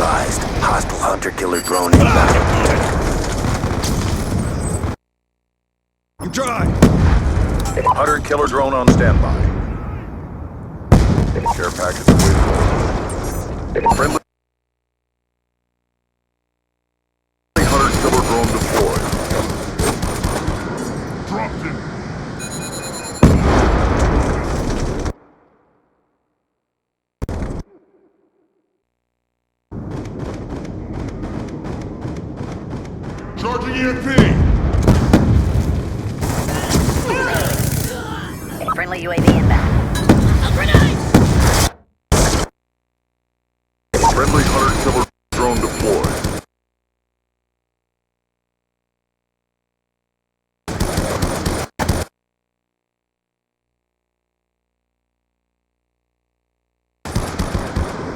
advised. Hostile hunter-killer drone inbound. I'm dry. Hunter-killer drone on standby. Care package available. Friendly hunter-killer drone deployed. Dropped him. Charging EMP! Friendly UAV inbound. A grenade! Friendly hunter-killer drone deployed.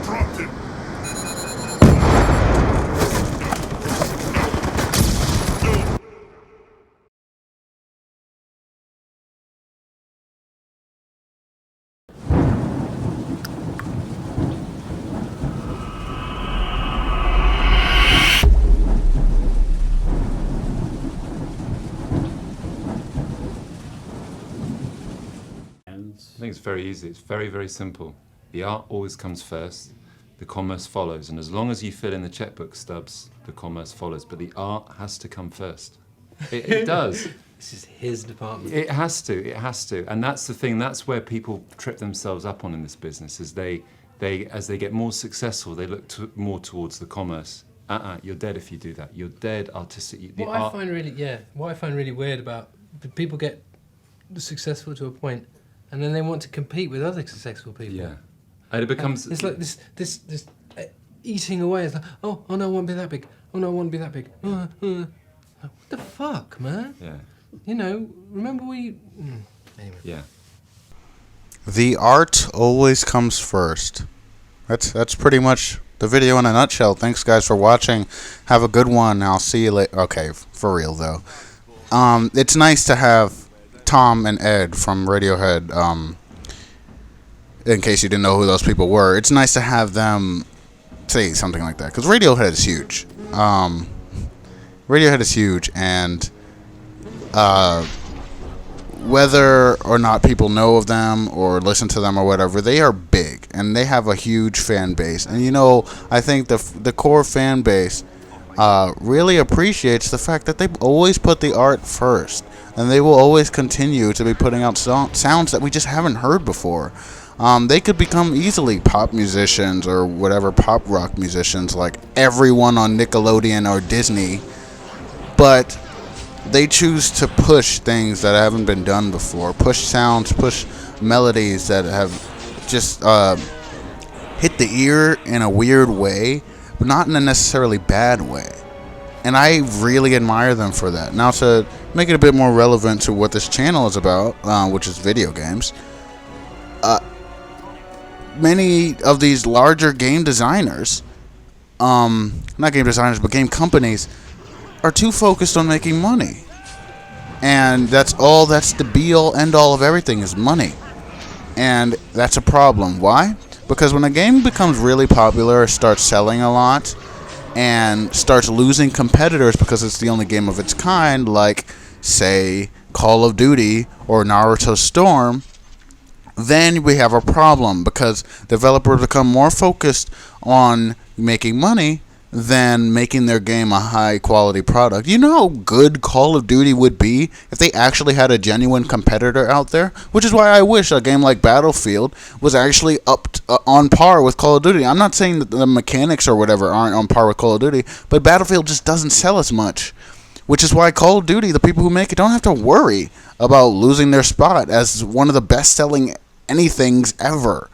Dropped him. I think it's very easy. It's very, very simple. The art always comes first, the commerce follows. And as long as you fill in the checkbook stubs, the commerce follows. But the art has to come first. It does. This is his department. It has to. And that's the thing, that's where people trip themselves up on in this business, is as they get more successful, they look more towards the commerce. You're dead if you do that. You're dead artistic. What I find really weird about people get successful to a point, and then they want to compete with other successful people. Yeah, and it becomes. It's like this eating away. It's like, oh no, I won't be that big. Oh no, I won't be that big. What the fuck, man? Yeah. You know, remember we. Anyway. Yeah. The art always comes first. That's pretty much the video in a nutshell. Thanks, guys, for watching. Have a good one. I'll see you later. Okay, for real though. It's nice to have Tom and Ed from Radiohead. In case you didn't know who those people were, it's nice to have them say something like that, because Radiohead is huge. Radiohead is huge, and whether or not people know of them or listen to them or whatever, they are big and they have a huge fan base. And you know, I think the core fan base really appreciates the fact that they always put the art first, and they will always continue to be putting out sounds that we just haven't heard before. They could become easily pop musicians or whatever, pop rock musicians like everyone on Nickelodeon or Disney, but they choose to push things that haven't been done before, push sounds, push melodies that have just hit the ear in a weird way, but not in a necessarily bad way. And I really admire them for that. Now, to make it a bit more relevant to what this channel is about, which is video games, many of these larger game designers, not game designers, but game companies, are too focused on making money. And that's the be-all, end-all of everything is money. And that's a problem. Why? Because when a game becomes really popular, starts selling a lot, and starts losing competitors because it's the only game of its kind, like, say, Call of Duty or Naruto Storm, then we have a problem, because developers become more focused on making money than making their game a high quality product. You know how good Call of Duty would be if they actually had a genuine competitor out there? Which is why I wish a game like Battlefield was actually on par with Call of Duty. I'm not saying that the mechanics or whatever aren't on par with Call of Duty, but Battlefield just doesn't sell as much. Which is why Call of Duty, the people who make it, don't have to worry about losing their spot as one of the best selling anythings ever.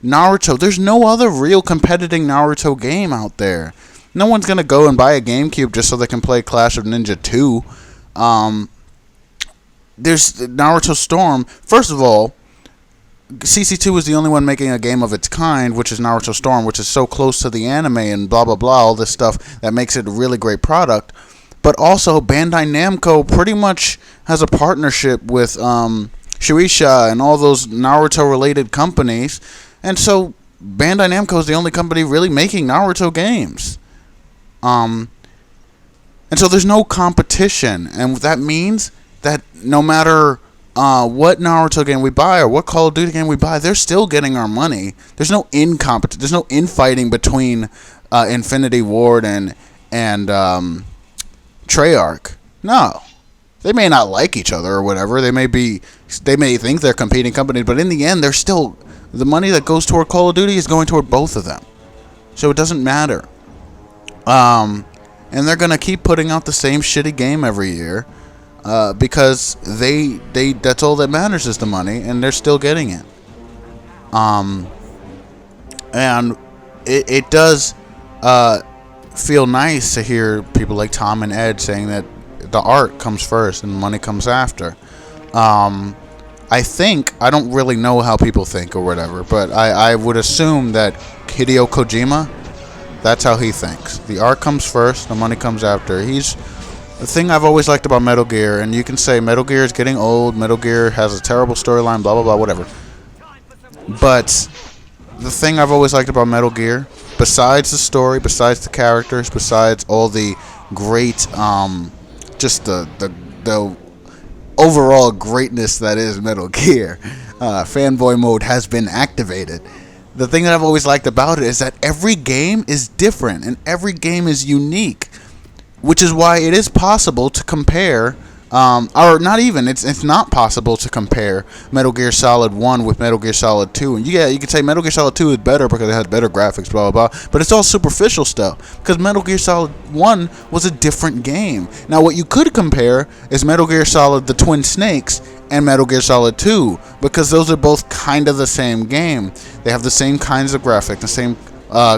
Naruto, there's no other real competing Naruto game out there. No one's going to go and buy a GameCube just so they can play Clash of Ninja 2. There's Naruto Storm. First of all, CC2 is the only one making a game of its kind, which is Naruto Storm, which is so close to the anime and blah, blah, blah, all this stuff that makes it a really great product. But also, Bandai Namco pretty much has a partnership with Shueisha and all those Naruto-related companies. And so Bandai Namco is the only company really making Naruto games. And so there's no competition, and that means that no matter what Naruto game we buy or what Call of Duty game we buy, they're still getting our money. There's no there's no infighting between Infinity Ward and Treyarch. No. They may not like each other or whatever. They may think they're competing companies, but in the end, they're still, the money that goes toward Call of Duty is going toward both of them. So it doesn't matter. And they're gonna keep putting out the same shitty game every year, because they that's all that matters is the money, and they're still getting it. And it does feel nice to hear people like Tom and Ed saying that the art comes first and money comes after. I don't really know how people think or whatever, but I would assume that Hideo Kojima, that's how he thinks. The art comes first, the money comes after. The thing I've always liked about Metal Gear, and you can say Metal Gear is getting old, Metal Gear has a terrible storyline, blah, blah, blah, whatever. But the thing I've always liked about Metal Gear, besides the story, besides the characters, besides all the great, just the overall greatness that is Metal Gear, fanboy mode has been activated. The thing that I've always liked about it is that every game is different and every game is unique, which is why it is possible to compare, or not even, it's not possible to compare Metal Gear Solid 1 with Metal Gear Solid 2. And yeah, you could say Metal Gear Solid 2 is better because it has better graphics, blah, blah, blah, but it's all superficial stuff, because Metal Gear Solid 1 was a different game. Now, what you could compare is Metal Gear Solid The Twin Snakes and Metal Gear Solid 2, because those are both kind of the same game. They have the same kinds of graphics, the same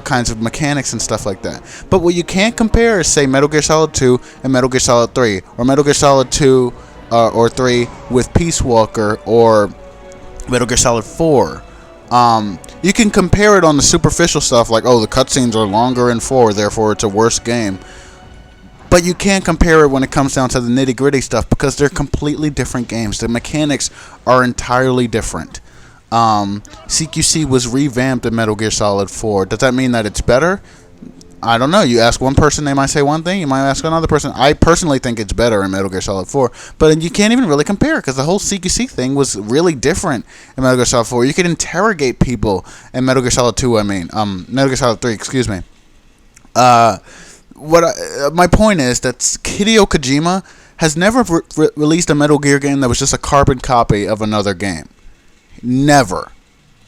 kinds of mechanics and stuff like that. But what you can't compare is, say, Metal Gear Solid 2 and Metal Gear Solid 3, or Metal Gear Solid 2 or 3 with Peace Walker, or Metal Gear Solid 4. You can compare it on the superficial stuff, like, oh, the cutscenes are longer in 4, therefore it's a worse game. But you can't compare it when it comes down to the nitty-gritty stuff, because they're completely different games. The mechanics are entirely different. CQC was revamped in Metal Gear Solid 4. Does that mean that it's better? I don't know. You ask one person, they might say one thing. You might ask another person. I personally think it's better in Metal Gear Solid 4. But you can't even really compare, because the whole CQC thing was really different in Metal Gear Solid 4. You could interrogate people in Metal Gear Solid 2, Metal Gear Solid 3, excuse me. My point is that Hideo Kojima has never released a Metal Gear game that was just a carbon copy of another game. Never.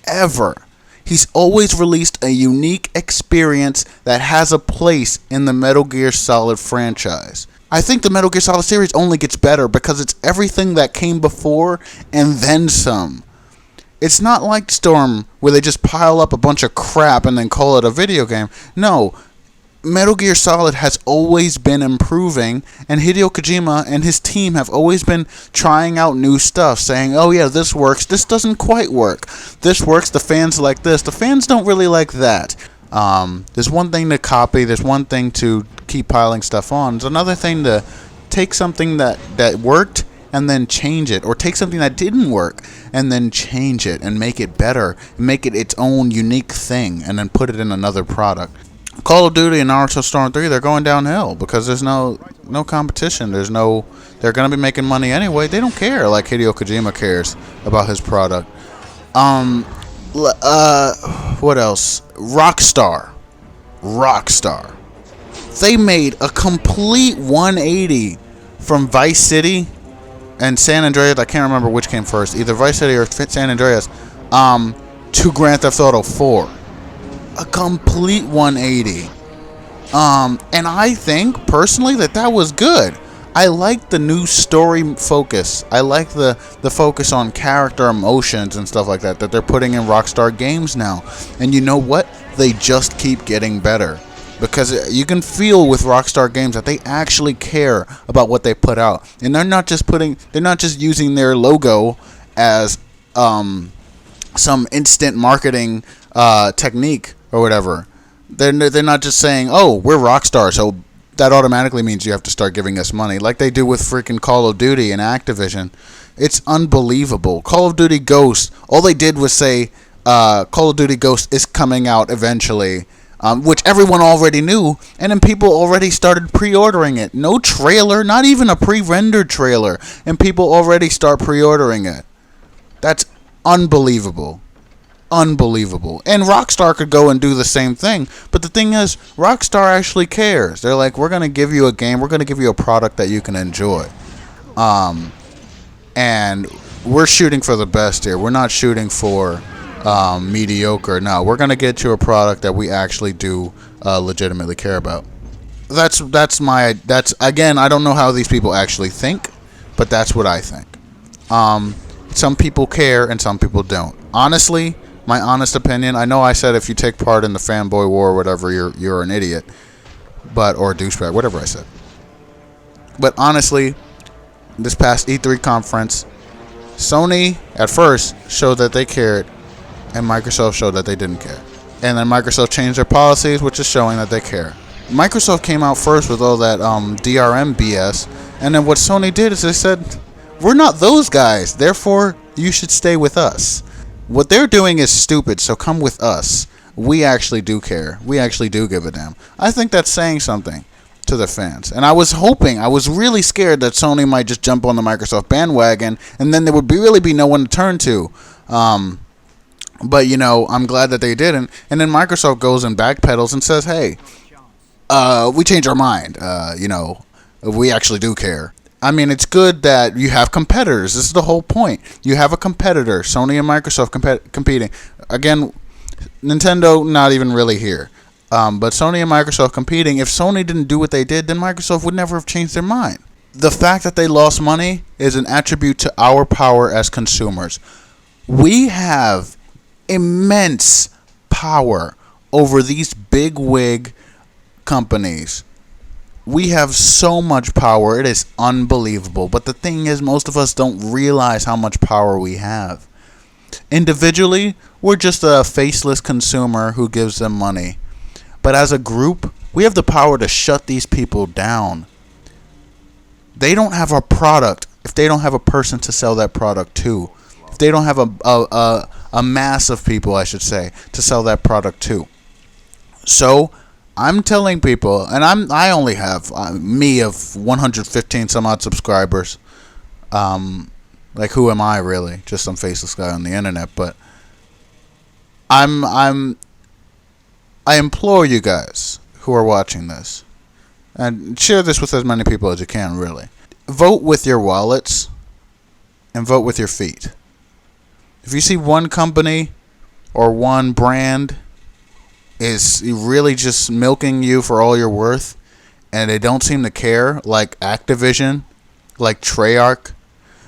Ever. He's always released a unique experience that has a place in the Metal Gear Solid franchise. I think the Metal Gear Solid series only gets better because it's everything that came before and then some. It's not like Storm, where they just pile up a bunch of crap and then call it a video game. No. Metal Gear Solid has always been improving, and Hideo Kojima and his team have always been trying out new stuff, saying, oh yeah, this works, this doesn't quite work. This works, the fans like this, the fans don't really like that. There's one thing to copy, there's one thing to keep piling stuff on. There's another thing to take something that worked and then change it, or take something that didn't work and then change it and make it better, make it its own unique thing, and then put it in another product. Call of Duty and Naruto Storm 3, they're going downhill because there's no competition. They're going to be making money anyway. They don't care like Hideo Kojima cares about his product. What else? Rockstar. They made a complete 180 from Vice City and San Andreas. I can't remember which came first, either Vice City or San Andreas, to Grand Theft Auto 4. A complete 180. And I think, personally, that was good. I like the new story focus. I like the focus on character emotions and stuff like that they're putting in Rockstar games now. And you know what? They just keep getting better. Because you can feel with Rockstar games that they actually care about what they put out. And they're not just using their logo as some instant marketing technique or whatever. They're not just saying, oh, we're Rockstar, so that automatically means you have to start giving us money, like they do with freaking Call of Duty and Activision. It's unbelievable. Call of Duty Ghost, all they did was say, Call of Duty Ghost is coming out eventually, which everyone already knew, and then people already started pre-ordering it. No trailer, not even a pre-rendered trailer, and people already start pre-ordering it. That's unbelievable. Unbelievable. And Rockstar could go and do the same thing, but the thing is, Rockstar actually cares. They're like, we're going to give you a game, we're going to give you a product that you can enjoy. And we're shooting for the best here. We're not shooting for mediocre. No, we're going to get you a product that we actually do legitimately care about. That's again, I don't know how these people actually think, but that's what I think. Some people care and some people don't. Honestly, my honest opinion, I know I said if you take part in the fanboy war or whatever, you're an idiot, or a douchebag, whatever I said. But honestly, this past E3 conference, Sony at first showed that they cared, and Microsoft showed that they didn't care. And then Microsoft changed their policies, which is showing that they care. Microsoft came out first with all that DRM BS, and then what Sony did is they said, we're not those guys, therefore you should stay with us. What they're doing is stupid, so come with us. We actually do care. We actually do give a damn. I think that's saying something to the fans. And I was really scared that Sony might just jump on the Microsoft bandwagon, and then there would really be no one to turn to. But, I'm glad that they didn't. And then Microsoft goes and backpedals and says, hey, we changed our mind. We actually do care. I mean, it's good that you have competitors. This is the whole point. You have a competitor, Sony and Microsoft competing. Again, Nintendo not even really here. But Sony and Microsoft competing. If Sony didn't do what they did, then Microsoft would never have changed their mind. The fact that they lost money is an attribute to our power as consumers. We have immense power over these big wig companies. We have so much power, it is unbelievable. But the thing is, most of us don't realize how much power we have. Individually, we're just a faceless consumer who gives them money. But as a group, we have the power to shut these people down. They don't have a product if they don't have a person to sell that product to. If they don't have a mass of people, I should say, to sell that product to. So I'm telling people, and I only have me of 115 some odd subscribers. Like, who am I really? Just some faceless guy on the internet. But I implore you guys who are watching this, and share this with as many people as you can. Really, vote with your wallets and vote with your feet. If you see one company or one brand is really just milking you for all you're worth, and they don't seem to care, like Activision, like Treyarch,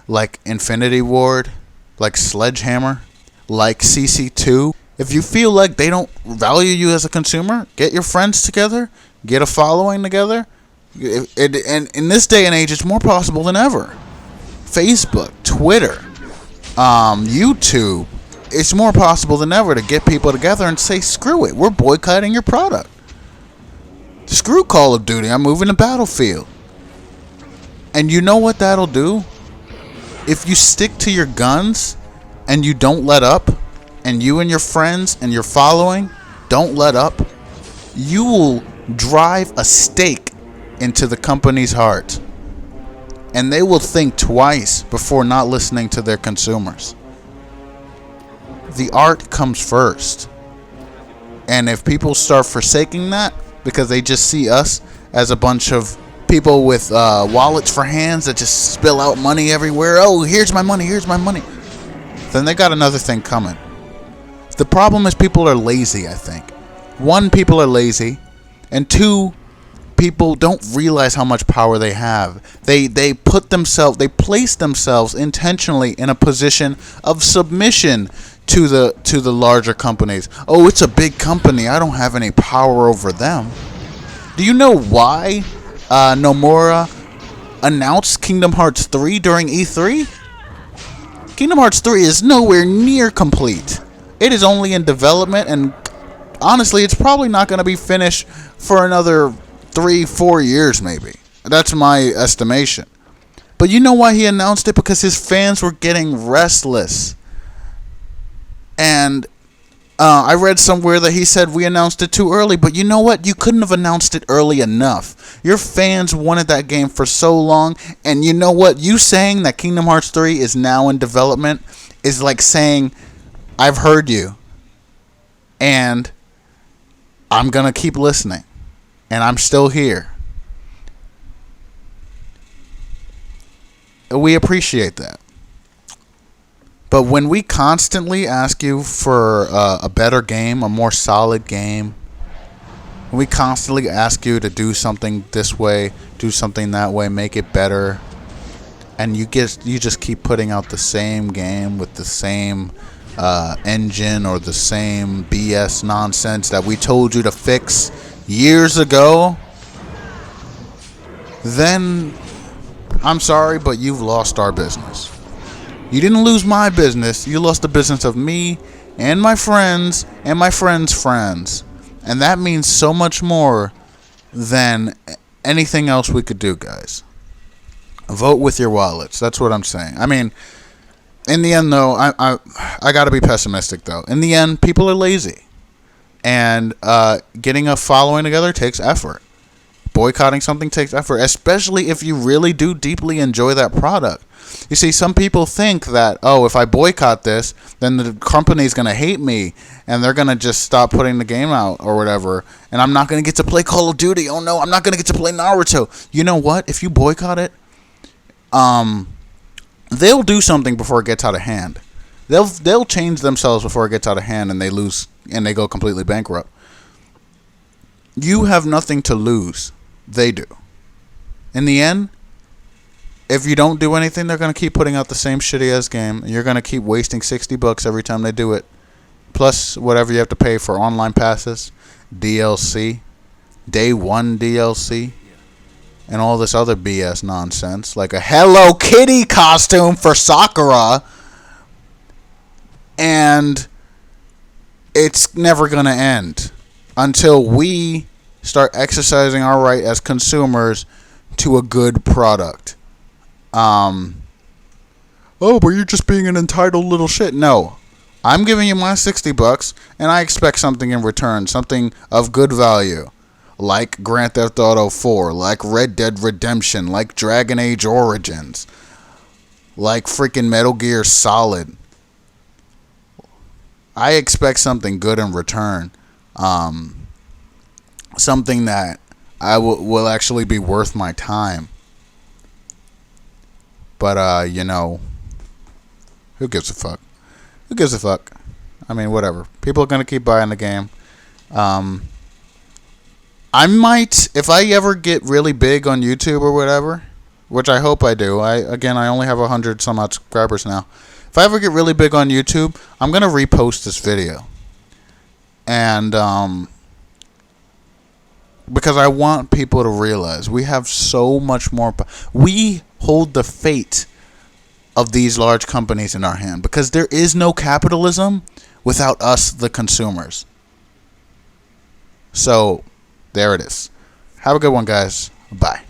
like Infinity Ward, like Sledgehammer, like CC2, if you feel like they don't value you as a consumer, get your friends together, get a following together. And in this day and age, it's more possible than ever. Facebook, Twitter, YouTube, it's more possible than ever to get people together and say, screw it, we're boycotting your product. Screw Call of Duty, I'm moving to Battlefield. And you know what that'll do? If you stick to your guns and you don't let up, and you and your friends and your following don't let up, you will drive a stake into the company's heart. And they will think twice before not listening to their consumers. The art comes first. And if people start forsaking that because they just see us as a bunch of people with wallets for hands that just spill out money everywhere, oh, here's my money, then they got another thing coming. The problem is people are lazy, I think. One, people are lazy. And two, people don't realize how much power they have. They place themselves intentionally in a position of submission to the larger companies. Oh, it's a big company. I don't have any power over them. Do you know why Nomura announced Kingdom Hearts 3 during E3? Kingdom Hearts 3 is nowhere near complete. It is only in development, and honestly, it's probably not going to be finished for another 3-4 years, maybe. That's my estimation. But you know why he announced it? Because his fans were getting restless. And I read somewhere that he said we announced it too early, but you know what? You couldn't have announced it early enough. Your fans wanted that game for so long, and you know what? You saying that Kingdom Hearts 3 is now in development is like saying, I've heard you, and I'm going to keep listening, and I'm still here. We appreciate that. But when we constantly ask you for a better game, a more solid game, when we constantly ask you to do something this way, do something that way, make it better, and you just keep putting out the same game with the same engine or the same BS nonsense that we told you to fix years ago, then I'm sorry, but you've lost our business. You didn't lose my business. You lost the business of me and my friends and my friends' friends. And that means so much more than anything else we could do, guys. Vote with your wallets. That's what I'm saying. I mean, in the end, though, I got to be pessimistic, though. In the end, people are lazy. And getting a following together takes effort. Boycotting something takes effort, especially if you really do deeply enjoy that product. You see, some people think that, oh, if I boycott this, then the company's going to hate me, and they're going to just stop putting the game out or whatever, and I'm not going to get to play Call of Duty. Oh, no, I'm not going to get to play Naruto. You know what? If you boycott it, they'll do something before it gets out of hand. They'll change themselves before it gets out of hand, and they lose, and they go completely bankrupt. You have nothing to lose. They do. In the end, if you don't do anything, they're going to keep putting out the same shitty-ass game. And you're going to keep wasting $60 every time they do it. Plus, whatever you have to pay for online passes, DLC, Day 1 DLC, and all this other BS nonsense. Like a Hello Kitty costume for Sakura. And it's never going to end until we start exercising our right as consumers to a good product. Oh, but you're just being an entitled little shit. No. I'm giving you my $60, and I expect something in return, something of good value, like Grand Theft Auto 4, like Red Dead Redemption, like Dragon Age Origins, like freaking Metal Gear Solid. I expect something good in return. Something that I will actually be worth my time. But, you know, who gives a fuck? Who gives a fuck? I mean, whatever. People are going to keep buying the game. I might, if I ever get really big on YouTube or whatever, which I hope I do. I only have 100 some odd subscribers now. If I ever get really big on YouTube, I'm going to repost this video. And, because I want people to realize we have so much more. We hold the fate of these large companies in our hand, because there is no capitalism without us, the consumers. So, there it is. Have a good one, guys. Bye.